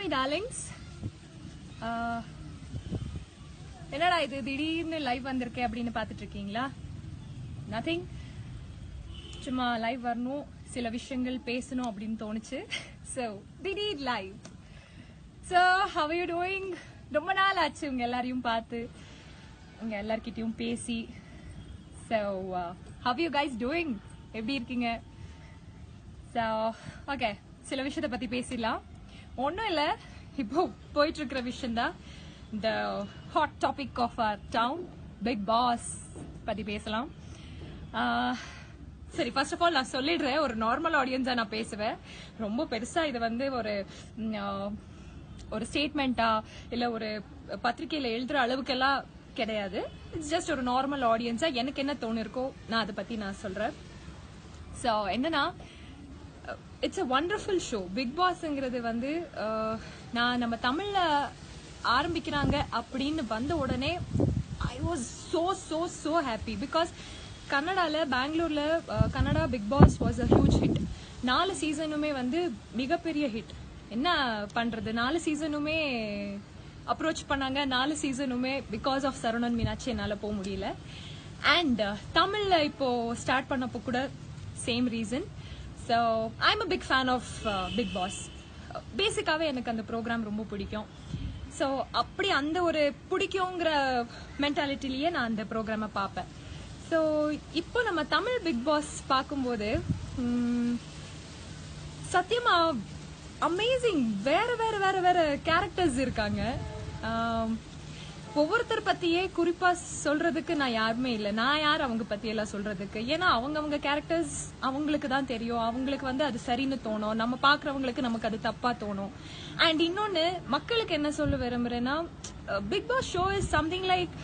Hi darlings. என்னடா இது திடீர்னு லைவ் வந்திருக்கே அப்படின்னு பார்த்துட்டு இருக்கீங்களா? நத்திங், சும்மா லைவ் வரணும், சில விஷயங்கள் பேசணும் அப்படின்னு தோணுச்சு. ஸோ திடீர் live. So how you doing? ரொம்ப நாள் ஆச்சு உங்க எல்லாரையும் பார்த்து, உங்க எல்லார்கிட்டையும் பேசி. So how you guys doing? எப்படி இருக்கீங்க? ஸோ ஓகே, சில விஷயத்தை பத்தி பேசிடலாம். ஒன்றும் இல்லை, இப்போ போயிட்டு இருக்கிற விஷயம்தான் இந்த hot topic of our town, Bigg Boss பத்தி பேசலாம். சரி, ஃபர்ஸ்ட் ஆஃப் ஆல் நான் சொல்லிடுறேன், ஒரு நார்மல் ஆடியன்ஸா நான் பேசுவேன். ரொம்ப பெருசா இது வந்து ஒரு ஸ்டேட்மெண்டா இல்ல ஒரு பத்திரிகையில எழுதுற அளவுக்கெல்லாம் கிடையாது. இட்ஸ் ஜஸ்ட் ஒரு நார்மல் ஆடியன்ஸா எனக்கு என்ன தோணிருக்கோ நான் அதை பத்தி நான் சொல்றேன். ஸோ என்னன்னா, it's a wonderful show. Bigg பாஸ்ங்கிறது வந்து நான் நம்ம தமிழ்ல ஆரம்பிக்கிறாங்க அப்படின்னு வந்த உடனே I was so happy because கன்னடால, பெங்களூர்ல Kannada Bigg Boss was a huge hit. 4 சீசனுமே வந்து மிகப்பெரிய ஹிட். என்ன பண்றது, 4 சீசனுமே அப்ரோச் பண்ணாங்க, 4 சீசனுமே பிகாஸ் ஆஃப் சரவணன் மீனாட்சி என்னால போக முடியல. அண்ட் தமிழ்ல இப்போ ஸ்டார்ட் பண்ணப்போ கூட same reason. So I am a big fan of Bigg Boss. பேசிக்காவே எனக்கு அந்த ப்ரோக்ராம் ரொம்ப பிடிக்கும். ஸோ அப்படி அந்த ஒரு பிடிக்குங்கிற மென்டாலிட்டிலேயே நான் அந்த ப்ரோக்ராமை பார்ப்பேன். ஸோ இப்போ நம்ம தமிழ் பிக் பாஸ் பார்க்கும்போது சத்தியமா அமேசிங், வேற வேற வேற வேற கேரக்டர்ஸ் இருக்காங்க. ஒவ்வொருத்தர் பத்தியே குறிப்பா சொல்றதுக்கு நான் யாருமே இல்லை. நான் யார் அவங்க பத்தி எல்லாம் சொல்றதுக்கு? ஏன்னா அவங்க கேரக்டர்ஸ் அவங்களுக்கு தான் தெரியும். அவங்களுக்கு வந்து அது சரின்னு தோணும், நம்ம பாக்குறவங்களுக்கு நமக்கு அது தப்பா தோணும். அண்ட் இன்னொன்னு, மக்களுக்கு என்ன சொல்ல விரும்புறேன்னா, Bigg Boss show is something like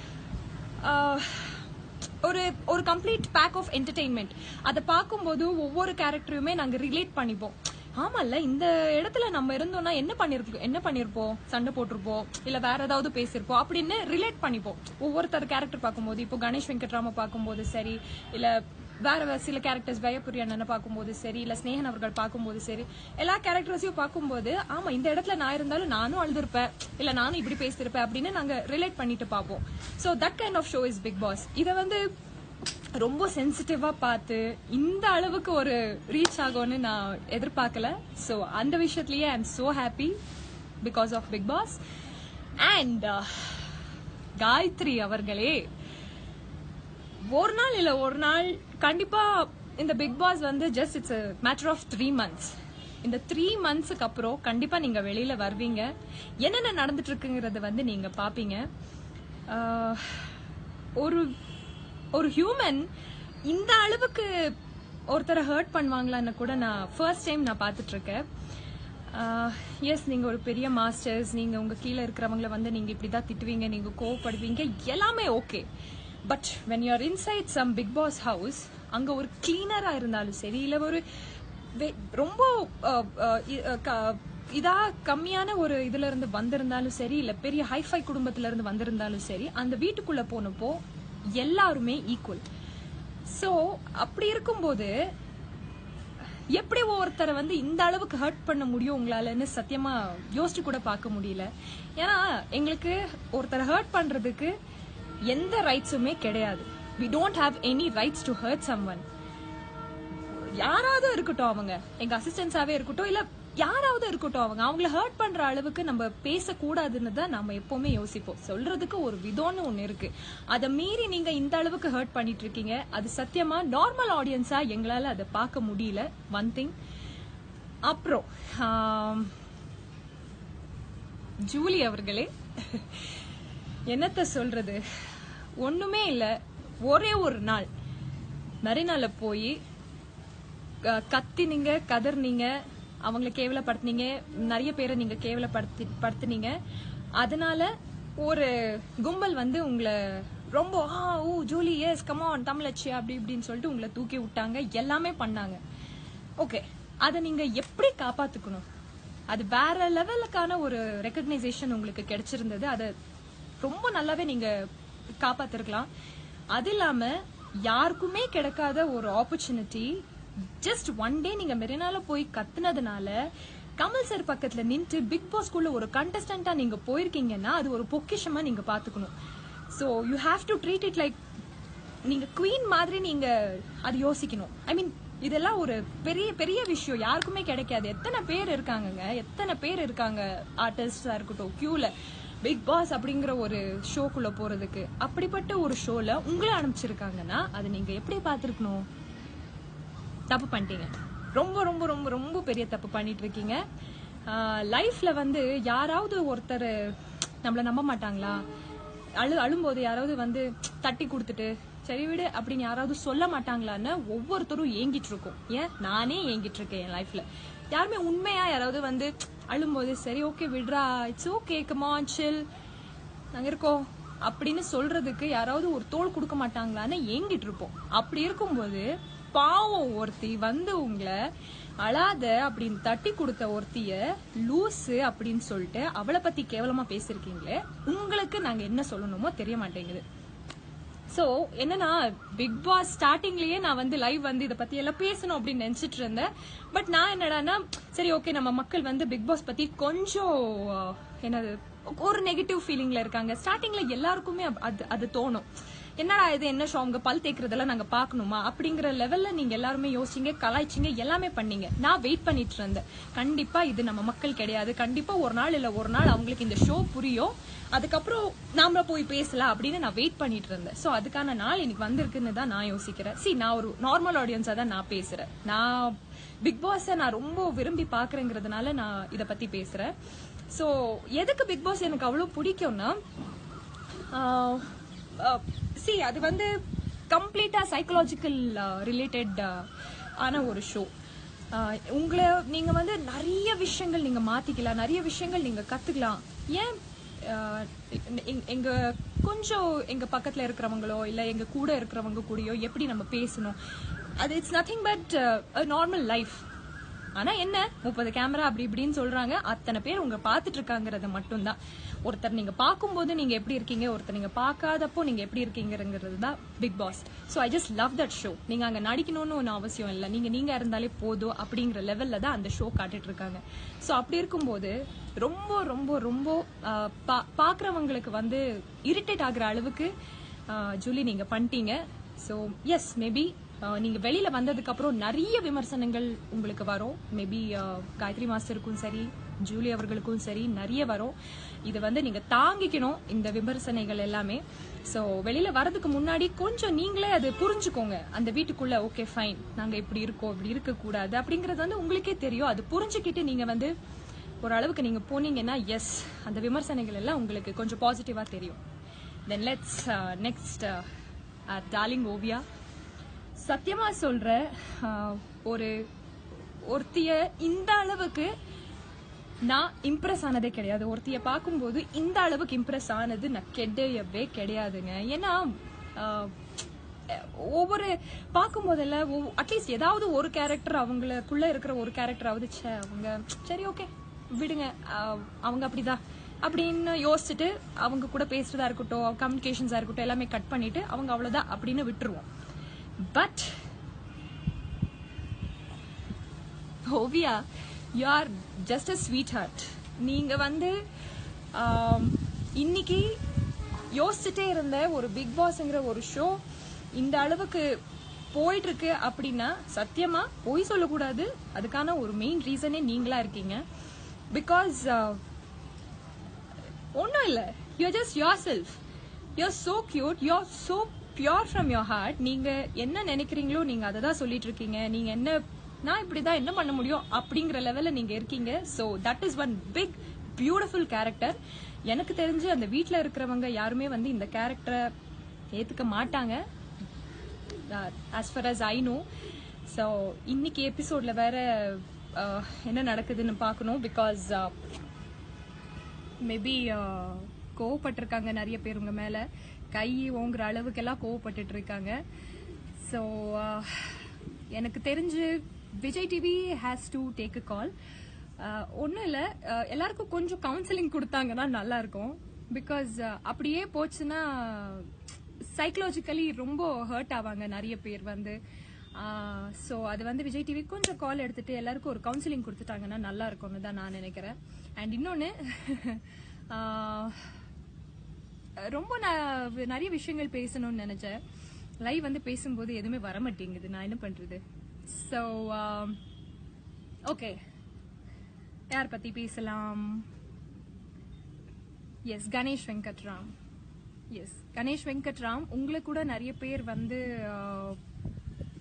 ஒரு கம்ப்ளீட் பேக் ஆஃப் என்டர்டெயின்மெண்ட். அதை பார்க்கும்போது ஒவ்வொரு கேரக்டருமே நாங்க ரிலேட் பண்ணிப்போம். ஆமால, இந்த இடத்துல நம்ம இருந்தோம்னா என்ன பண்ணிருப்போம், சண்டை போட்டிருப்போம், இல்ல வேற ஏதாவது பேசிருப்போம் அப்படின்னு ரிலேட் பண்ணிப்போம். ஒவ்வொருத்தர் கேரக்டர் பார்க்கும்போது, இப்போ கணேஷ் வெங்கட்ராம பார்க்கும்போது சரி, இல்ல வேற சில கேரக்டர்ஸ் பயப்புரி அண்ணனை பார்க்கும்போது சரி, இல்ல ஸ்னேகன் அவர்கள் பார்க்கும்போது சரி, எல்லா கேரக்டர்ஸையும் பார்க்கும்போது ஆமா இந்த இடத்துல நான் இருந்தாலும் நானும் அழுதுருப்பேன், இல்ல நானும் இப்படி பேசிருப்பேன் அப்படின்னு நாங்க ரிலேட் பண்ணிட்டு பார்ப்போம். So that kind of show is Bigg Boss. இதை வந்து ரொம்ப சென்சிட்டிவா பார்த்து இந்த அளவுக்கு ஒரு ரீச் ஆகும்னு நான் எதிர்பார்க்கல. ஸோ அந்த விஷயத்திலேயே I am so happy because of Bigg Boss. And Gayathri அவர்களே, ஒரு நாள் இல்ல ஒரு நாள் கண்டிப்பா இந்த பிக் பாஸ் வந்து just it's a matter of 3 months. இந்த 3 monthsக்கு அப்புறம் கண்டிப்பா நீங்க வெளியில வருவீங்க, என்னென்ன நடந்துட்டு இருக்குங்கிறத வந்து நீங்க பாப்பீங்க. ஒரு ஹியூமன் இந்த அளவுக்கு ஒருத்தரை ஹர்ட் பண்ணுவாங்களான்னு கூட நான் ஃபர்ஸ்ட் டைம் நான் பார்த்துட்டு இருக்கேன். எஸ், நீங்க ஒரு பெரிய மாஸ்டர்ஸ், நீங்க உங்க கீழே இருக்கிறவங்களை வந்து நீங்க இப்படிதான் திட்டுவீங்க, நீங்க கோவப்படுவீங்க, எல்லாமே okay. But when you are inside some Bigg Boss house, அங்க ஒரு கிளீனரா இருந்தாலும் சரி, இல்ல ஒரு ரொம்ப இதா கம்மியான ஒரு இதுல இருந்து வந்திருந்தாலும் சரி, இல்ல பெரிய ஹைஃபை குடும்பத்துல இருந்து வந்திருந்தாலும் சரி, அந்த வீட்டுக்குள்ள போனப்போ எல்லாருமே ஈக்குவல். சோ அப்படி இருக்கும்போது எப்படி ஒருத்தரை வந்து இந்த அளவுக்கு ஹர்ட் பண்ண முடியும் உங்களாலன்னு சத்தியமா யோசிச்சு கூட பார்க்க முடியல. ஏன்னா எங்களுக்கு ஒருத்தரை ஹர்ட் பண்றதுக்கு எந்த ரைட்ஸுமே கிடையாது. we don't have any rights to hurt someone. யாராவது இருக்கட்டும், அவங்க எங்க அசிஸ்டன்ஸாவே இருக்கட்டும், இல்ல யாராவது இருக்கட்டும், அவங்கள ஹர்ட் பண்ற அளவுக்கு நம்ம பேசக்கூடாதுன்னு தான் நம்ம எப்பவுமே யோசிப்போம். சொல்றதுக்கு ஒரு விதம்னு ஒண்ணு இருக்கு. அதை மீறி நீங்க இந்த அளவுக்கு ஹர்ட் பண்ணிட்டு இருக்கீங்க, அது சத்தியமா நார்மல் ஆடியன்ஸா எங்களால அதை பார்க்க முடியல. One thing. அப்புறம் ஜூலி அவர்களே, என்னத்த சொல்றது, ஒண்ணுமே இல்ல. ஒரே ஒரு நாள் மெரினால போய் கத்தினீங்க, கதர்னீங்க, அவங்கள கேவலப்படுத்தினீங்க, நிறைய பேரை நீங்க கேவலப்படுத்தினீங்க. அதனால ஒரு கும்பல் வந்து உங்களை ரொம்ப ஜூலி எஸ் கமான் தமிழச்சி அப்படி இப்படின்னு சொல்லிட்டு உங்களை தூக்கி விட்டாங்க, எல்லாமே பண்ணாங்க. ஓகே, அதை நீங்க எப்படி காப்பாத்துக்கணும்? அது வேற லெவலுக்கான ஒரு ரெகக்னைசேஷன் உங்களுக்கு கிடைச்சிருந்தது, அதை ரொம்ப நல்லாவே நீங்க காப்பாத்திருக்கலாம். அது இல்லாம யாருக்குமே கிடைக்காத ஒரு ஆப்பர்ச்சுனிட்டி, ஜஸ்ட் ஒன் டே நீங்க மெரினால போய் கத்துனதுனால கமல் சார் பக்கத்துல நின்று பிக் பாஸ்க்குள்ள ஒரு கண்டஸ்டன்டா நீங்க போயிருக்கீங்கன்னா அது ஒரு பொக்கிஷமா நீங்க பாத்துக்கணும். So you have to treat it like நீங்க குவீன் மாதிரி நீங்க அது யோசிக்கணும். ஐ மீன் இதெல்லாம் ஒரு பெரிய பெரிய விஷயம், யாருக்குமே கிடைக்காது. எத்தனை பேர் இருக்காங்க ஆர்டிஸ்டா இருக்கட்டும் கியூல பிக் பாஸ் அப்படிங்கிற ஒரு ஷோக்குள்ள போறதுக்கு. அப்படிப்பட்ட ஒரு ஷோல உங்களை அனுப்பிச்சிருக்காங்கன்னா அது நீங்க எப்படி பாத்துருக்கணும்? தப்பு பண்ணிட்டீங்க, ரொம்ப ரொம்ப ரொம்ப ரொம்ப பெரிய தப்பு பண்ணிட்டு இருக்கீங்க. லைஃப்ல வந்து யாராவது ஒருத்தர் நம்மள நம்ப மாட்டாங்களா? அழும்போது யாராவது தட்டி கொடுத்துட்டு சரி விடு அப்படின்னு யாராவது சொல்ல மாட்டாங்களான்னு ஒவ்வொருத்தரும் ஏங்கிட்டு இருக்கோம். ஏன் நானே ஏங்கிட்டு இருக்கேன் என் லைஃப்ல. யாருமே உண்மையா யாராவது அழும்போது சரி ஓகே விடுறா, இட்ஸ் ஓகே கம் ஆன் சில் நாங்க இருக்கோம் அப்படின்னு சொல்றதுக்கு யாராவது ஒரு தோள் கொடுக்க மாட்டாங்களான்னு ஏங்கிட்டு இருப்போம். அப்படி இருக்கும்போது பாவம் ஒருத்தி உங்களை அழாத அப்படின்னு தட்டி கொடுத்த ஒருத்திய லூசு அப்படின்னு சொல்லிட்டு அவளை பத்தி கேவலமா பேசிருக்கீங்களே, உங்களுக்கு நாங்க என்ன சொல்லணுமோ தெரிய மாட்டேங்குது. சோ என்னன்னா பிக் பாஸ் ஸ்டார்டிங்லயே நான் லைவ் இத பத்தி எல்லாம் பேசணும் அப்படின்னு நினைச்சிட்டு இருந்தேன். பட் நான் என்னடான்னா சரி ஓகே நம்ம மக்கள் பிக் பாஸ் பத்தி கொஞ்சம் என்னது ஒரு நெகட்டிவ் ஃபீலிங்ல இருக்காங்க. ஸ்டார்டிங்ல எல்லாருக்குமே அது தோணும். என்னடா இது என்ன ஷோ அவங்க பல் தேய்க்கிறதெல்லாம் நாங்க பாக்கணுமா அப்படிங்கிற லெவல்ல நீங்க எல்லாருமே யோசிங்க, கலாய்ச்சிங்க, எல்லாமே பண்ணீங்க. நான் வெயிட் பண்ணிட்டு இருந்தேன், கண்டிப்பா இது நம்ம மக்கள் கிடையாது, கண்டிப்பா ஒரு நாள் இல்ல ஒரு நாள் அவங்களுக்கு இந்த ஷோ புரியும், அதுக்கப்புறம் நாம போய் பேசலாம் அப்படின்னு நான் வெயிட் பண்ணிட்டு இருந்தேன். சோ அதுக்கான நாள் இன்னைக்கு வந்திருக்குன்னு தான் நான் யோசிக்கிறேன். நான் ஒரு நார்மல் ஆடியன்ஸா தான் நான் பேசுறேன். நான் பிக் பாஸ் நான் ரொம்ப விரும்பி பாக்குறேங்கிறதுனால நான் இத பத்தி பேசுறேன். சோ எதுக்கு பிக் பாஸ் எனக்கு அவ்வளவு பிடிக்கும்னா அது கம்ப்ளீட்டா சைக்கலாஜிக்கல் ரிலேட்டட் ஆன ஒரு ஷோ. உங்களை நீங்க நிறைய விஷயங்கள் நீங்க மாத்திக்கலாம், நிறைய விஷயங்கள் நீங்க கத்துக்கலாம். ஏன் எங்க கொஞ்சம் எங்க பக்கத்துல இருக்கிறவங்களோ இல்ல எங்க கூட இருக்கிறவங்க கூடயோ எப்படி நம்ம பேசணும், அது it's nothing but normal life. ஆனா என்ன 30 கேமரா அப்படி இப்படின்னு சொல்றாங்க, அத்தனை பேர் உங்க பாத்துட்டு இருக்காங்கிறது மட்டும்தான். ஒருத்தர் நீங்க பாக்கும்போது நீங்க எப்படி இருக்கீங்க, ஒருத்தர் நீங்க பாக்காதப்போ நீங்க எப்படி இருக்கீங்கிறது தான் Bigg Boss. So I just love that show. நீங்க அங்க நடிக்கணும்னு ஒன்னும் அவசியம் இல்லை, நீங்க இருந்தாலே போதும் அப்படிங்கிற லெவல்ல தான் அந்த ஷோ காட்டிட்டு இருக்காங்க. சோ அப்படி இருக்கும்போது ரொம்ப ரொம்ப ரொம்ப பாக்குறவங்களுக்கு இரிட்டேட் ஆகுற அளவுக்கு ஜூலி நீங்க பண்ணிட்டீங்க. சோ எஸ் மேபி நீங்க வெளியில வந்ததுக்கு அப்புறம் நிறைய விமர்சனங்கள் உங்களுக்கு வரும். மேபி காயத்ரி மாஸ்டருக்கும் சரி ஜூலி அவர்களுக்கும் சரி நிறைய வரும். இது நீங்க தாங்கிக்கணும் இந்த விமர்சனைகள் எல்லாமே. சோ வெளியில வரதுக்கு முன்னாடி கொஞ்சம் நீங்களே அது புரிஞ்சுக்கோங்க. அந்த வீட்டுக்குள்ள ஓகே ஃபைன் நாங்க இப்படி இருக்கோம், இப்படி இருக்க கூடாது அப்படிங்கறது உங்களுக்கே தெரியும். அது புரிஞ்சுக்கிட்டு நீங்க ஒரு அளவுக்கு நீங்க போனீங்கன்னா எஸ் அந்த விமர்சனைகள் எல்லாம் உங்களுக்கு கொஞ்சம் பாசிட்டிவா தெரியும். Then let's next darling Oviya. சத்தியமா சொல்ற ஒருத்திய இந்த அளவுக்கு நான் இம்ப்ரெஸ் ஆனதே கிடையாது. ஒருத்திய பார்க்கும்போது இந்த அளவுக்கு இம்ப்ரெஸ் ஆனது நான் கிடையவே கிடையாதுங்க. ஏன்னா ஒவ்வொரு பார்க்கும் போதெல்லாம் அட்லீஸ்ட் ஏதாவது ஒரு கேரக்டர் அவங்களுக்குள்ள இருக்கிற ஒரு கேரக்டராவது அவங்க சரி ஓகே விடுங்க அவங்க அப்படிதான் அப்படின்னு யோசிச்சுட்டு அவங்க கூட பேசுறதா இருக்கட்டும், கம்யூனிகேஷன்ஸா இருக்கட்டும் எல்லாமே கட் பண்ணிட்டு அவங்க அவ்வளவுதான் அப்படின்னு விட்டுருவோம். But Oviya you are just a sweetheart. நீங்க இன்னைக்கு யோசிச்சுட்டே இருந்த ஒரு பிக் பாஸ்ங்கிற ஒரு ஷோ இந்த அளவுக்கு போயிட்டு இருக்கு அப்படின்னா சத்தியமா போய் சொல்லக்கூடாது. அதுக்கான ஒரு மெயின் ரீசனே நீங்களா இருக்கீங்க. பிகாஸ் ஒன்னும் இல்ல, you are just yourself. You are so cute, you are so pure from your heart. நீங்க என்ன நினைக்கிறீங்களோ நீங்க அதை தான் சொல்லிட்டு இருக்கீங்க. நீங்க என்ன நான் இப்படிதான் என்ன பண்ண முடியும் அப்படிங்கிற லெவல்ல நீங்க இருக்கீங்க. So that is one big beautiful character. எனக்கு தெரிஞ்சு அந்த வீட்டுல இருக்கிறவங்க யாருமே இந்த கேரக்டரை ஏத்துக்க மாட்டாங்க as far as I know. So இன்னைக்கு எபிசோட்ல வேற என்ன நடக்குதுன்னு பார்க்கணும். பிகாஸ் மேபி கோவப்பட்டிருக்காங்க நிறைய பேர் உங்க மேல, கை ஓங்குற அளவுக்கு எல்லாம் கோவப்பட்டு இருக்காங்க. ஸோ எனக்கு தெரிஞ்சு Vijay TV has to take a call. ஒன்றும் இல்லை, எல்லாருக்கும் கொஞ்சம் கவுன்சிலிங் கொடுத்தாங்கன்னா நல்லா இருக்கும். பிகாஸ் அப்படியே போச்சுன்னா சைக்கலாஜிக்கலி ரொம்ப ஹர்ட் ஆவாங்க நிறைய பேர். ஸோ அது வந்து விஜய் டிவி கொஞ்சம் கால் எடுத்துட்டு எல்லாருக்கும் ஒரு கவுன்சிலிங் கொடுத்துட்டாங்கன்னா நல்லா இருக்கும்னு தான் நான் நினைக்கிறேன். அண்ட் இன்னொன்று ரொம்ப நிறைய விஷயங்கள் பேசணும்னு நினைச்சேன். லைவ் வந்து பேசும்போது எதுவுமே வர மாட்டேங்குது, நான் என்ன பண்றது. ஸோ ஓகே, யார் பத்தி பேசலாம்? எஸ், கணேஷ் வெங்கட்ராம். எஸ், கணேஷ் வெங்கட்ராம். உங்களுக்கு கூட நிறைய பேர் வந்து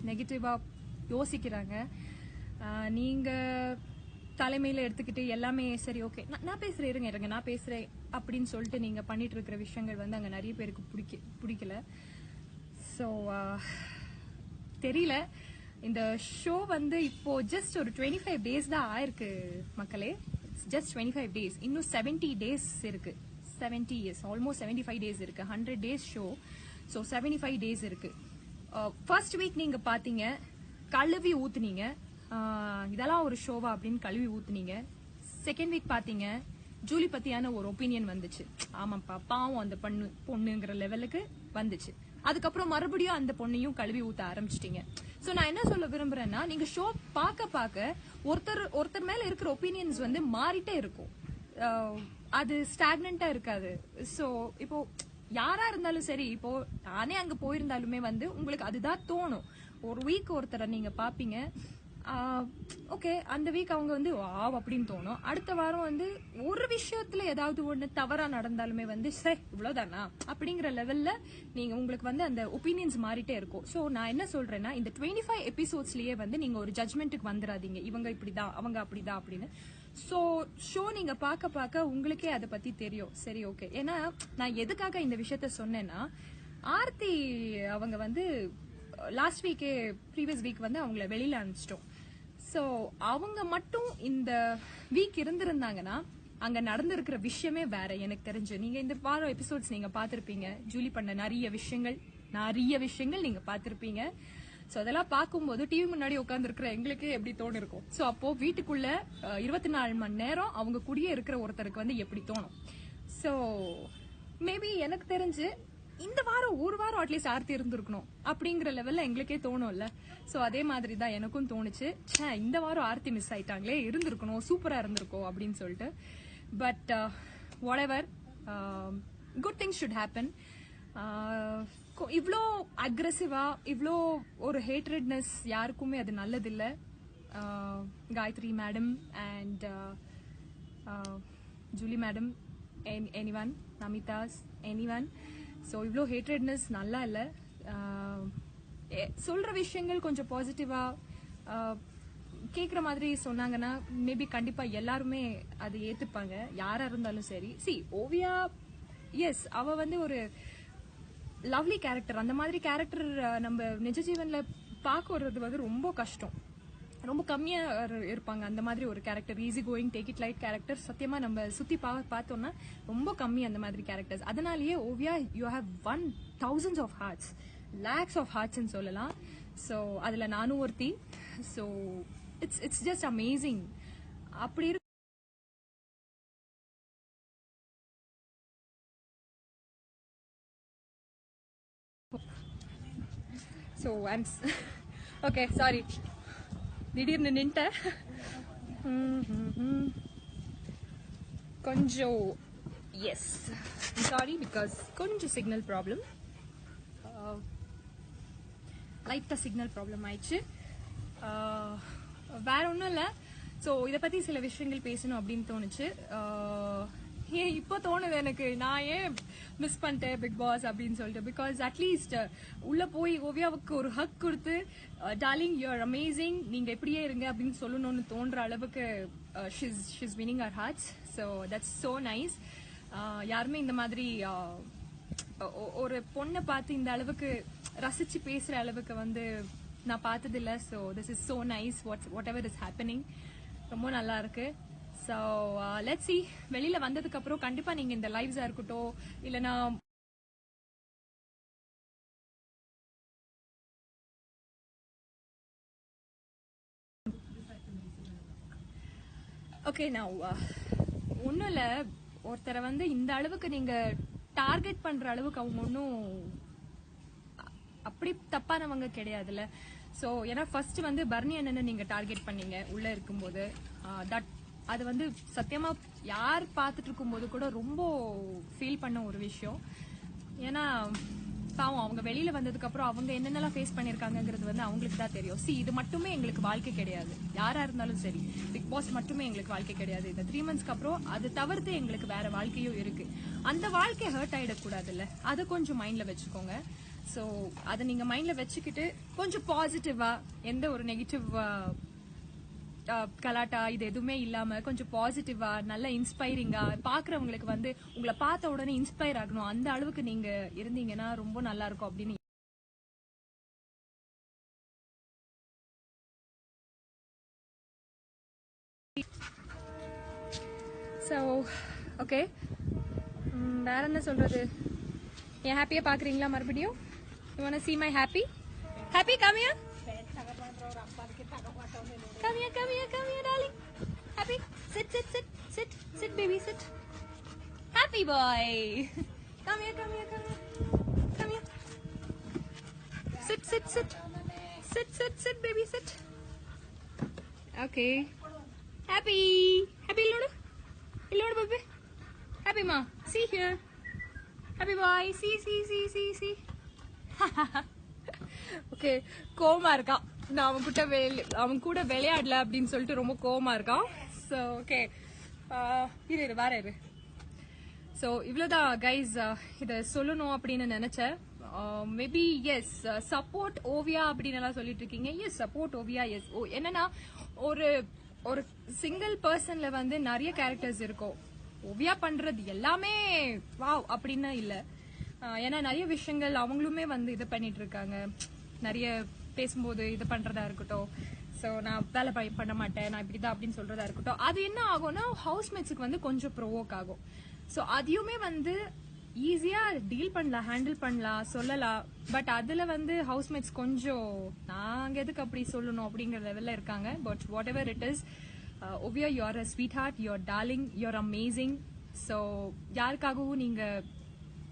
நெகட்டிவா யோசிக்கிறாங்க. நீங்க தலைமையில எடுத்துக்கிட்டு எல்லாமே சரி ஓகே நான் பேசுறேன், இருங்க நான் பேசுறேன் அப்படின்னு சொல்லிட்டு நீங்க பண்ணிட்டு இருக்கிற விஷயங்கள் வந்து அங்க நிறைய பேருக்கு பிடிக்கல. ஸோ தெரியல, இந்த ஷோ வந்து இப்போ ஜஸ்ட் ஒரு 25 டேஸ் தான் ஆயிருக்கு மக்களே. ஜஸ்ட் 25 டேஸ், இன்னும் 70 டேஸ் இருக்கு. 70 இயர்ஸ், ஆல்மோஸ்ட் 75 டேஸ் இருக்கு. 100 டேஸ் ஷோ, ஸோ 75 டேஸ் இருக்கு. ஃபர்ஸ்ட் வீக் நீங்க பாத்தீங்க, கழுவி ஊத்துனீங்க, இதெல்லாம் ஒரு ஷோவா அப்படின்னு கழுவி ஊத்துனீங்க. செகண்ட் வீக் பாத்தீங்க, ஜூலி பத்தியான ஒரு ஒப்பீனியன் வந்துச்சு. ஆமாப்பா பாவம் அந்த பொண்ணுங்கிற லெவலுக்கு வந்துச்சு. அதுக்கப்புறம் மறுபடியும் அந்த பொண்ணையும் கழுவி ஊத்த ஆரம்பிச்சிட்டீங்க. சோ நான் என்ன சொல்ல விரும்புறேன்னா, நீங்க ஷோ பார்க்க ஒருத்தர் மேல இருக்கிற ஒப்பீனியன்ஸ் வந்து மாறிட்டே இருக்கும், அது ஸ்டாக்னண்டா இருக்காது. சோ இப்போ யாரா இருந்தாலும் சரி, இப்போ நானே அங்க போயிருந்தாலுமே வந்து உங்களுக்கு அதுதான் தோணும். ஒரு வீக் ஒருத்தரை நீங்க பாப்பீங்க, ஓகே அந்த வீக் அவங்க வந்து வாவ் அப்படின்னு தோணும். அடுத்த வாரம் வந்து ஒரு விஷயத்துல ஏதாவது ஒண்ணு தவறா நடந்தாலுமே வந்து சரி இவ்வளவுதானா அப்படிங்கிற லெவல்ல நீங்க உங்களுக்கு வந்து அந்த ஒப்பீனியன்ஸ் மாறிட்டே இருக்கும். சோ நான் என்ன சொல்றேன்னா, இந்த 25 எபிசோட்ஸ்லயே வந்து நீங்க ஒரு ஜட்மெண்ட்டுக்கு வந்துடாதீங்க, இவங்க இப்படிதான் அவங்க அப்படிதான் அப்படின்னு. சோ ஷோ நீங்க பார்க்க உங்களுக்கே அதை பத்தி தெரியும். சரி ஓகே, ஏன்னா நான் எதுக்காக இந்த விஷயத்த சொன்னேன்னா, ஆர்த்தி அவங்க வந்து லாஸ்ட் வீக்கே ப்ரீவியஸ் வீக் வந்து அவங்கள வெளியில அனுப்பிச்சிட்டோம். சோ அவங்க மட்டும் இந்த வீக் இருந்திருந்தாங்கன்னா அங்க நடந்திருக்கிற விஷயமே வேற. எனக்கு தெரிஞ்சு நீங்க இந்த வாரம் எபிசோட்ஸ் நீங்க பாத்திருப்பீங்க, ஜூலி பண்ண நிறைய விஷயங்கள் நீங்க பாத்திருப்பீங்க. சோ அதெல்லாம் பார்க்கும்போது டிவி முன்னாடி உட்கார்ந்து இருக்கிற எங்களுக்கு எப்படி தோணு இருக்கும். சோ அப்போ வீட்டுக்குள்ள 24 மணி நேரம் அவங்க கூடயே இருக்கிற ஒருத்தருக்கு வந்து எப்படி தோணும். சோ மேபி எனக்கு தெரிஞ்சு இந்த வாரம் ஒரு வாரம் அட்லீஸ்ட் ஆர்த்தி இருந்திருக்கணும் அப்படிங்கிற லெவல்ல எங்களுக்கே தோணும்ல. சோ அதே மாதிரி தான் எனக்கும் தோணுச்சு, இந்த வாரம் ஆர்த்தி மிஸ் ஆயிட்டாங்களே, இருந்திருக்கணும், சூப்பரா இருந்திருக்கும் அப்படின்னு சொல்லிட்டு. But whatever, good things should happen. இவ்வளோ அக்ரெசிவா, இவ்வளோ ஒரு ஹேட்ரட்னஸ் யாருக்குமே அது நல்லதில்லை. Gayathri madam and Julie madam, anyone, Namitha's, anyone. So இவ்வளோ ஹேட்ரட்னஸ் நல்லா இல்லை. சொல்ற விஷயங்கள் கொஞ்சம் பாசிட்டிவா கேட்குற மாதிரி சொன்னாங்கன்னா மேபி கண்டிப்பா எல்லாருமே அதை ஏத்துப்பாங்க, யாரா இருந்தாலும் சரி. சி ஓவியா, எஸ் அவ வந்து ஒரு லவ்லி கேரக்டர். அந்த மாதிரி கேரக்டர் நம்ம நிஜ ஜீவன்ல பார்க்க வர்றது வந்து ரொம்ப கஷ்டம், ரொம்ப கம்மியா இருப்பாங்க. அந்த மாதிரி ஒரு character, easy going take it light character சத்தியமா நம்ம சுத்தி பார்த்தோம்னா ரொம்ப கம்மி அந்த மாதிரி கேரக்டர்ஸ். அதனாலேயே Oviya you have won thousands of hearts, lakhs of ஹார்ட்ஸ்ன்னு சொல்லலாம். ஸோ அதுல நானும் ஒருத்தி. So it's just amazing. அப்படி இருக்கு. ஸோ ஓகே சாரி, திடீர்னு நின்ட்டேன். கொஞ்சம் எஸ் சாரி, பிகாஸ் கொஞ்சம் சிக்னல் ப்ராப்ளம், லைட்டாக சிக்னல் ப்ராப்ளம் ஆயிடுச்சு. வேற ஒன்றும் இல்லை. ஸோ இதை பற்றி சில விஷயங்கள் பேசணும் அப்படின்னு தோணுச்சு. ஏன் இப்போ தோணுது எனக்கு, நான் ஏன் மிஸ் பண்ணிட்டேன் பிக் பாஸ் அப்படின்னு சொல்லிட்டு. பிகாஸ் அட்லீஸ்ட் உள்ள போய் ஓவியாவுக்கு ஒரு ஹக் கொடுத்து டார்லிங் யூ ஆர் அமேசிங், நீங்க இப்படியே இருங்க அப்படின்னு சொல்லணும்னு தோன்ற அளவுக்கு she's winning our hearts. So that's so nice. யாருமே இந்த மாதிரி ஒரு பொண்ணை பார்த்து இந்த அளவுக்கு ரசிச்சு பேசுற அளவுக்கு வந்து நான் பார்த்தது இல்லை. So this is so nice. What ever is happening ரொம்ப நல்லா இருக்கு. ஸோ லெட்ஸ் சி, வெளியில வந்ததுக்கு அப்புறம் கண்டிப்பா நீங்க இந்த லைவ்ஸா இருக்கட்டும் இல்லைன்னா ஓகே நான் ஒன்றும் இல்லை, ஒருத்தரை வந்து இந்த அளவுக்கு நீங்க டார்கெட் பண்ற அளவுக்கு அவங்க ஒன்றும் அப்படி தப்பானவங்க கிடையாதுல்ல. ஸோ ஏன்னா ஃபர்ஸ்ட் வந்து பர்னி அண்ணனை நீங்க டார்கெட் பண்ணீங்க உள்ள இருக்கும்போது. அது வந்து சத்தியமா யார் பார்த்துட்டு இருக்கும்போது கூட ரொம்ப ஃபீல் பண்ண ஒரு விஷயம். ஏன்னா பாவம் அவங்க வெளியில வந்ததுக்கு அப்புறம் அவங்க என்னென்னலாம் ஃபேஸ் பண்ணிருக்காங்கிறது வந்து அவங்களுக்கு தான் தெரியும். இது மட்டுமே எங்களுக்கு வாழ்க்கை கிடையாது, யாரா இருந்தாலும் சரி. பிக் பாஸ் மட்டுமே எங்களுக்கு வாழ்க்கை கிடையாது. இந்த 3 மந்த்ஸ்க்கு அப்புறம் அது தவிர்த்து எங்களுக்கு வேற வாழ்க்கையும் இருக்கு. அந்த வாழ்க்கை ஹர்ட் ஆயிடக்கூடாதுல்ல, அதை கொஞ்சம் மைண்ட்ல வச்சுக்கோங்க. ஸோ அதை நீங்க மைண்ட்ல வச்சுக்கிட்டு கொஞ்சம் பாசிட்டிவா, எந்த ஒரு நெகட்டிவ் கலாட்டா இது எதுவுமே இல்லாம கொஞ்சம் பாசிட்டிவா, நல்ல இன்ஸ்பைரிங்கா, பாக்குறவங்களுக்கு வந்து உங்களை பார்த்த உடனே இன்ஸ்பயர் ஆகணும், அந்த அளவுக்கு நீங்க இருந்தீங்கன்னா ரொம்ப நல்லா இருக்கும் அப்படின்னு. ஸோ ஓகே, வேற என்ன சொல்றது? என் ஹாப்பியா பாக்குறீங்களா மறுபடியும்? You want to see my happy? Happy, come here. Come here, come here, come here, darling. Happy, sit, sit, sit, sit, sit, baby, sit. Happy boy. Come here, come here, come here, come here. Sit, sit, sit, sit, sit, sit, baby, sit. Okay. Happy, happy, illodu, baby. Happy ma, see here. Happy boy, see. Okay, கோவமா இருக்கான். நான் அவன் கூட விளையாடல அப்படின்னு சொல்லிட்டு ரொம்ப கோவமா இருக்கான். ஸோ ஓகே, இரு வேற இரு. ஸோ இவ்வளோதான் கைஸ், இதை சொல்லணும் அப்படின்னு நினைச்சேன். மேபி எஸ், சப்போர்ட் ஓவியா அப்படின்னு எல்லாம் சொல்லிட்டு இருக்கீங்க. S, support Oviya. எஸ், என்னன்னா ஒரு ஒரு சிங்கிள் பர்சன்ல வந்து நிறைய கேரக்டர்ஸ் இருக்கும். ஓவியா பண்றது எல்லாமே வாவ் அப்படின்னு இல்ல. ஏன்னா நிறைய விஷயங்கள் அவங்களுமே வந்து இது பண்ணிட்டு இருக்காங்க. நிறைய பேசும்போது இது பண்றதா இருக்கட்டும், ஸோ நான் வேலை பண்ண மாட்டேன், நான் இப்படிதான் அப்படின்னு சொல்றதா இருக்கட்டும், அது என்ன ஆகும்னா ஹவுஸ்மேட்ஸுக்கு வந்து கொஞ்சம் ப்ரோவோக் ஆகும். ஸோ அதையுமே வந்து ஈஸியா டீல் பண்ணலாம், ஹேண்டில் பண்ணலாம், சொல்லலாம். பட் அதுல வந்து ஹவுஸ்மேட்ஸ் கொஞ்சம் நாங்க எதுக்கு அப்படி சொல்லணும் அப்படிங்கிற லெவல்ல இருக்காங்க. But whatever it is, Oviya, you are a sweetheart, you are darling, you are amazing. So யாருக்காகவும் நீங்க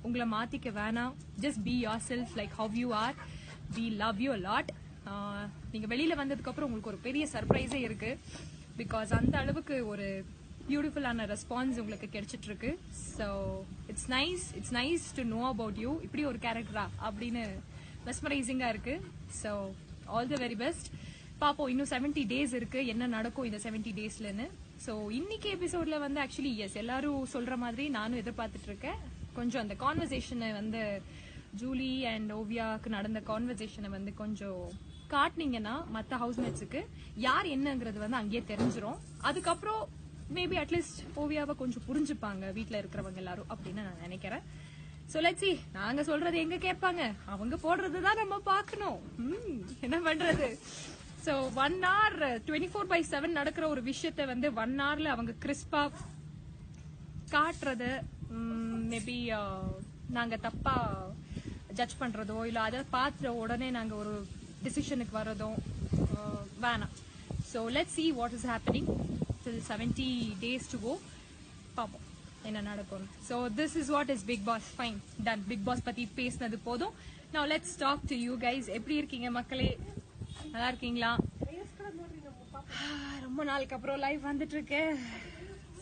உங்களை மாத்திக்க வேணாம். Just be yourself like how you are. We love you lot. நீங்க வெளியில வந்ததுக்கு அப்புறம் உங்களுக்கு ஒரு பெரிய சர்ப்ரைஸே இருக்கு. பிகாஸ் அந்த அளவுக்கு ஒரு பியூட்டிஃபுல்லான ரெஸ்பான்ஸ் உங்களுக்கு கிடைச்சிட்டு இருக்கு. So it's nice to know about you. இப்படி ஒரு கேரக்டரா அப்படின்னு மெஸ்மரைசிங்கா இருக்கு. So all the very best. பாப்போம், இன்னும் 70 டேஸ் இருக்கு, என்ன நடக்கும் இந்த 70 டேஸ்லன்னு. ஸோ இன்னைக்கு எபிசோட்ல வந்து ஆக்சுவலி எஸ், எல்லாரும் சொல்ற மாதிரி நானும் எதிர்பார்த்துட்டு இருக்கேன். கொஞ்சம் அந்த கான்வர்சேஷனை வந்து ஜூலி அண்ட் ஓவியாவுக்கு நடந்த கான்வர்சேஷனை வந்து கொஞ்சம் காட்டினீங்கன்னா மற்ற ஹவுஸ்மேட்ஸுக்கு யார் என்னங்கிறது வந்து அங்கேயே தெரிஞ்சிடும். அதுக்கப்புறம் மேபி அட்லீஸ்ட் ஓவியாவை கொஞ்சம் புரிஞ்சுப்பாங்க வீட்டில் இருக்கிறவங்க எல்லாரும் அப்படின்னு நான் நினைக்கிறேன். ஸோ லெட்ஸ் see, நாங்க சொல்றது எங்க கேட்பாங்க, அவங்க போடுறது தான் நம்ம பார்க்கணும். என்ன பண்றது? ஸோ 1 hour 24/7 நடக்கிற ஒரு விஷயத்த வந்து 1 hourல அவங்க கிறிஸ்பா காட்டுறது, மேபி நாங்க தப்பா ஜட்ஜ் பண்றதோ இல்ல அதை பார்த்த உடனே நாங்க ஒரு டிசிஷனுக்கு வர்றதும் வேணாம். So let's see what is happening till 70 days to go. பாப்போம் என்ன நடக்கும். So this is what is Bigg Boss. Fine, done. Bigg Boss பத்தி பேசினது போதும். now let's talk to you guys. எப்படி இருக்கீங்க மக்களே? நல்லா இருக்கீங்களா? ரொம்ப நாளுக்கு அப்புறம் லைவ் வந்துட்டு இருக்கு.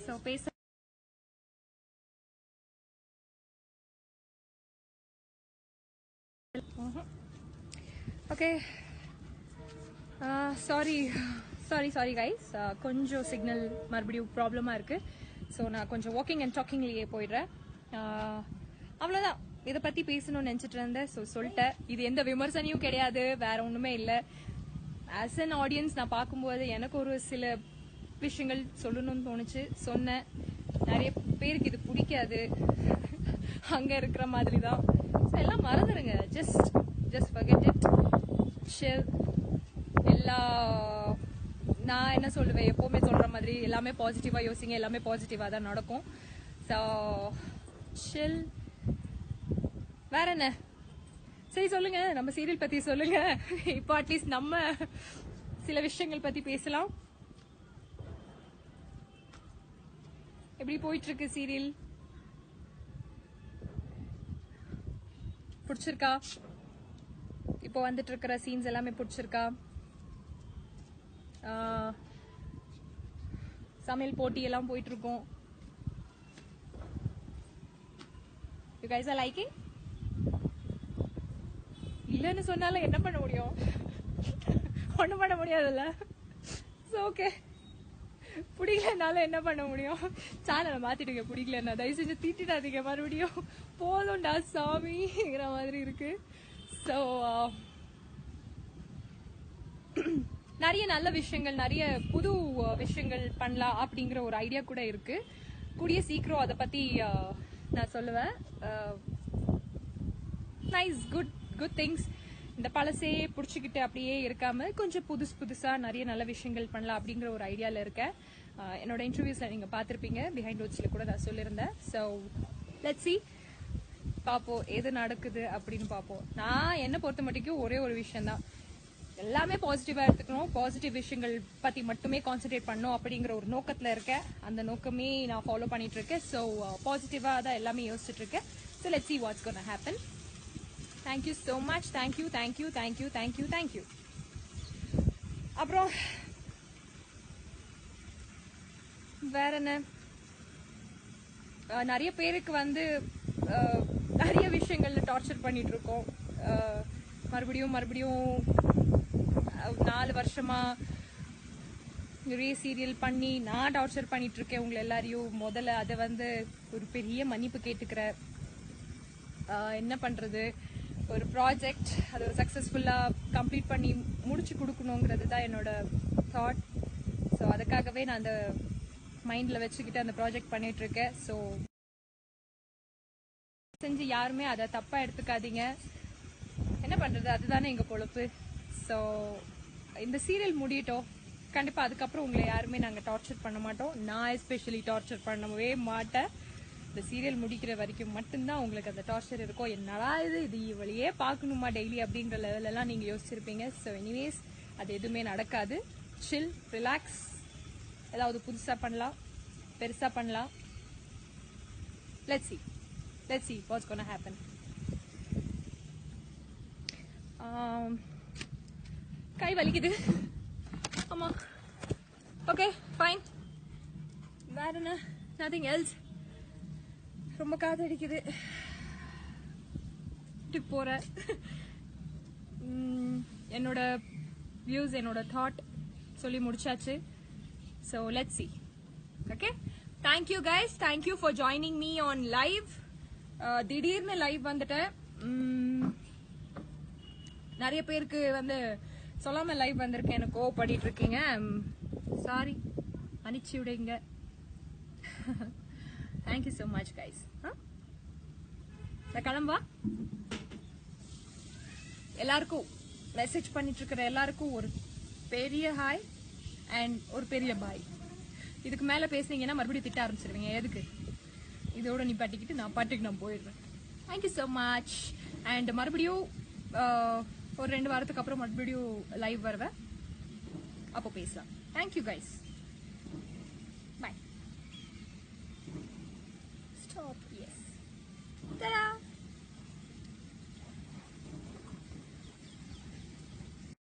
ஸோ பேச ஓகே, சாரி கைஸ், கொஞ்சம் சிக்னல் மறுபடியும் ப்ராப்ளமாக இருக்கு. ஸோ நான் கொஞ்சம் வாக்கிங் அண்ட் டாக்கிங்லேயே போயிடுறேன். அவ்வளோதான், இதை பற்றி பேசணும்னு நினச்சிட்டு இருந்தேன். ஸோ சொல்லிட்டேன். இது எந்த விமர்சனையும் கிடையாது, வேற ஒன்றுமே இல்லை. ஆஸ் அன் ஆடியன்ஸ் நான் பார்க்கும்போது எனக்கு ஒரு சில விஷயங்கள் சொல்லணும்னு தோணுச்சு, சொன்னேன். நிறைய பேருக்கு இது பிடிக்காது, அங்கே இருக்கிற மாதிரி தான். ஸோ எல்லாம் மறந்துடுங்க. Just forget it. chill. நான் என்ன சொல்லுவேன், எப்பவுமே சொல்ற மாதிரி எல்லாமே பாசிட்டிவா யோசிங்க, எல்லாமே பாசிட்டிவா தான் நடக்கும். So chill. வேற என்ன? சரி சொல்லுங்க, நம்ம சீரியல் பத்தி சொல்லுங்க. இப்போ அட்லீஸ்ட் நம்ம சில விஷயங்கள் பத்தி பேசலாம். எப்படி போயிட்டு இருக்கு சீரியல்? பிடிச்சிருக்கா? இப்போ வந்துட்டு இருக்கிற சீன்ஸ் எல்லாமே பிடிச்சிருக்கா? சமையல் போட்டி எல்லாம் போயிட்டு இருக்கோம். You guys are liking? இல்லன்னு சொன்னால என்ன பண்ண முடியும்? ஒண்ணும் பண்ண முடியாதுல்ல. ஓகே, பிடிக்கலனால என்ன பண்ண முடியும்? சேனலை மாத்திடுங்க. பிடிக்கலன்னா தயவு செஞ்சு தீட்டிடாதீங்க மறுபடியும். போதும்டா சாமிங்கிற மாதிரி இருக்கு. ஸோ நிறைய நல்ல விஷயங்கள், நிறைய புது விஷயங்கள் பண்ணலாம் அப்படிங்கிற ஒரு ஐடியா கூட இருக்கு. கூடிய சீக்கிரம் அதை பத்தி நான் சொல்லுவேன். Nice, good things. இந்த பழசே புடிச்சுக்கிட்டு அப்படியே இருக்காம கொஞ்சம் புதுசா நிறைய நல்ல விஷயங்கள் பண்ணலாம் அப்படிங்கிற ஒரு ஐடியால இருக்கேன். என்னோட இன்டர்வியூஸ்ல நீங்க பாத்திருப்பீங்க, பிஹைண்ட் ரோட்ஸ்ல கூட நான் சொல்லியிருந்தேன். ஸோ லெட்ஸ் see, பாப்போம் எது நடக்குது அப்படின்னு பாப்போம். நான் என்ன பொறுத்த மட்டும் ஒரே ஒரு விஷயம் தான், எல்லாமே பாசிட்டிவா எடுத்துக்கணும், பாசிட்டிவ் விஷயங்கள் பத்தி மட்டுமே கான்சென்ட்ரேட் பண்ணணும் அப்படிங்கிற ஒரு நோக்கத்துல இருக்கேன். அந்த நோக்கமே நான் ஃபாலோ பண்ணிட்டு இருக்கேன். ஸோ பாசிட்டிவா தான் எல்லாமே யோசிச்சுட்டு இருக்கேன். So let's see what's gonna happen. Thank you so much. Thank you. அப்புறம் வேற என்ன, நிறைய பேருக்கு வந்து நிறைய விஷயங்கள்ல டார்ச்சர் பண்ணிட்டு இருக்கோம். மறுபடியும் 4 வருஷமா நிறைய சீரியல் பண்ணி நான் டார்ச்சர் பண்ணிட்டு இருக்கேன் உங்களை எல்லாரையும். முதல்ல அதை வந்து ஒரு பெரிய மன்னிப்பு கேட்டுக்கிறேன். என்ன பண்றது, ஒரு ப்ராஜெக்ட் அதை சக்சஸ்ஃபுல்லா கம்ப்ளீட் பண்ணி முடிச்சு கொடுக்கணுங்கிறது தான் என்னோட தாட். ஸோ அதுக்காகவே நான் அந்த மைண்ட்ல வச்சுக்கிட்டு அந்த ப்ராஜெக்ட் பண்ணிட்டு இருக்கேன். ஸோ செஞ்சு யாருமே அதை தப்பா எடுத்துக்காதீங்க. என்ன பண்றது, அதுதானே எங்க பொழப்பு. ஸோ இந்த சீரியல் முடியட்டும், கண்டிப்பா அதுக்கப்புறம் உங்களை யாருமே நாங்க டார்ச்சர் பண்ண மாட்டோம். நான் எஸ்பெஷலி டார்ச்சர் பண்ணவே மாட்டேன். இந்த சீரியல் முடிக்கிற வரைக்கும் மட்டும்தான் உங்களுக்கு அந்த டார்ச்சர் இருக்கும். என்னடா இது இவளையே பார்க்கணுமா டெய்லி அப்படின்ற லெவல் எல்லாம் நீங்க யோசிச்சிருப்பீங்க. ஸோ எனிவேஸ், அது எதுவுமே நடக்காது. சில், ரிலாக்ஸ். ஏதாவது புதுசா பண்ணலாம், பெருசா பண்ணலாம். let's see what's gonna happen. கை வலிக்குது. ஆமா, ஓகே ஃபைன். வேற என்ன, nothing else. ரொம்ப காதடிக்குது, போறேன். என்னோட வியூஸ், என்னோட தாட் சொல்லி முடிச்சாச்சு. So let's see. Okay, thank you guys, thank you for joining me on live. திடீர்னு லைவ் வந்துட்டேன். நிறைய பேருக்கு வந்து சொல்லாம லைவ் வந்திருக்கேன், எனக்கு கோவப்படிட்டு இருக்கீங்க. சாரி, மன்னிச்சு விடுங்க. Thank you so much guys. கிளம்பா. எல்லாருக்கும் மெசேஜ் பண்ணிட்டு இருக்கிற எல்லாருக்கும் ஒரு பெரிய ஹாய் அண்ட் ஒரு பெரிய பாய். இதுக்கு மேல பேசுனீங்கன்னா மறுபடியும் திட்ட ஆரம்பிச்சிருவீங்க. எதுக்கு, இதோட நீ பாட்டிக்கிட்டு நான் போயிடுறேன். Thank you so much. அண்ட் மறுபடியும் ஒரு 2 வாரத்துக்கு அப்புறம் மறுபடியும் லைவ் வருவேன், அப்போ பேசலாம். Thank you guys, bye. ஸ்டாப்.